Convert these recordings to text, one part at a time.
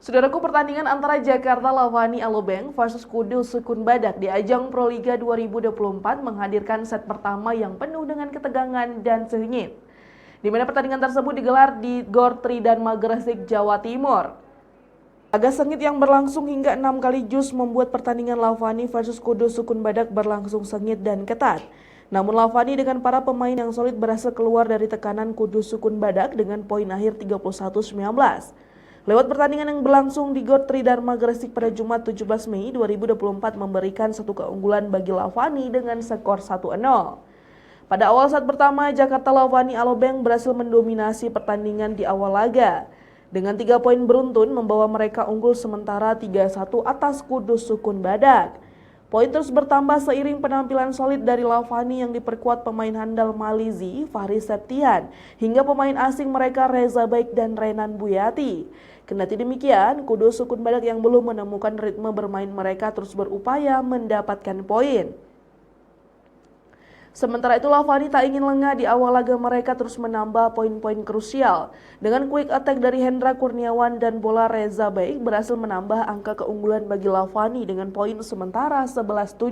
Saudaraku, pertandingan antara Jakarta Lavani Alobank versus Kudus Sukun Badak di ajang Proliga 2024 menghadirkan set pertama yang penuh dengan ketegangan dan sengit, di mana pertandingan tersebut digelar di Gor Tridharma Gresik, Jawa Timur. Laga sengit yang berlangsung hingga 6 kali jus membuat pertandingan Lavani versus Kudus Sukun Badak berlangsung sengit dan ketat. Namun Lavani dengan para pemain yang solid berhasil keluar dari tekanan Kudus Sukun Badak dengan poin akhir 31-19. Lewat pertandingan yang berlangsung di Gor Tridharma Gresik pada Jumat 17 Mei 2024 memberikan satu keunggulan bagi Lavani dengan skor 1-0. Pada awal set pertama, Jakarta Lavani Alobank berhasil mendominasi pertandingan di awal laga. Dengan 3 poin beruntun membawa mereka unggul sementara 3-1 atas Kudus Sukun Badak. Poin terus bertambah seiring penampilan solid dari Lavani yang diperkuat pemain handal Malizi, Fahri Septian, hingga pemain asing mereka Reza Baik dan Renan Buyati. Kendati demikian, Kudus Sukun Badak yang belum menemukan ritme bermain mereka terus berupaya mendapatkan poin. Sementara itu Lavani tak ingin lengah di awal laga, mereka terus menambah poin-poin krusial. Dengan quick attack dari Hendra Kurniawan dan bola Reza Baik berhasil menambah angka keunggulan bagi Lavani dengan poin sementara 11-7.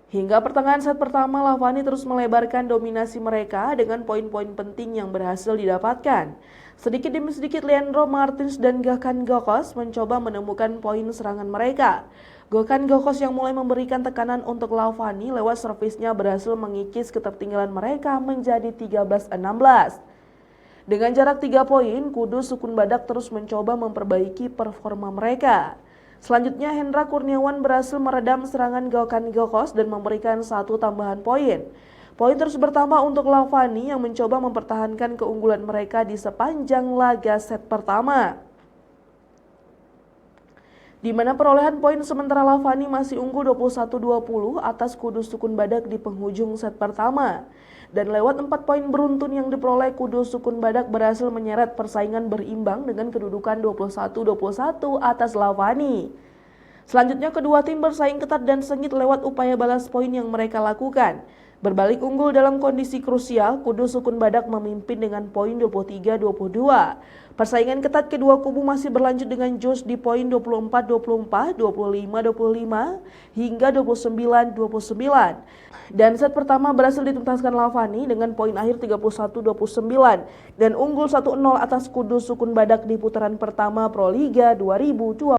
Hingga pertengahan set pertama, Lavani terus melebarkan dominasi mereka dengan poin-poin penting yang berhasil didapatkan. Sedikit demi sedikit Leandro Martins dan Gökhan Gokos mencoba menemukan poin serangan mereka. Gökhan Gokos yang mulai memberikan tekanan untuk Lavani lewat servisnya berhasil mengikis ketertinggalan mereka menjadi 13-16. Dengan jarak 3 poin, Kudus Sukun Badak terus mencoba memperbaiki performa mereka. Selanjutnya, Hendra Kurniawan berhasil meredam serangan Gökhan Gokos dan memberikan satu tambahan poin. Poin terus bertambah untuk Lavani yang mencoba mempertahankan keunggulan mereka di sepanjang laga set pertama, di mana perolehan poin sementara Lavani masih unggul 21-20 atas Kudus Sukun Badak di penghujung set pertama. Dan lewat 4 poin beruntun yang diperoleh, Kudus Sukun Badak berhasil menyeret persaingan berimbang dengan kedudukan 21-21 atas Lavani. Selanjutnya kedua tim bersaing ketat dan sengit lewat upaya balas poin yang mereka lakukan. Berbalik unggul dalam kondisi krusial, Kudus Sukun Badak memimpin dengan poin 23-22. Persaingan ketat kedua kubu masih berlanjut dengan jus di poin 24-24, 25-25, hingga 29-29. Dan set pertama berhasil dituntaskan Lavani dengan poin akhir 31-29 dan unggul 1-0 atas Kudus Sukun Badak di putaran pertama Proliga 2024.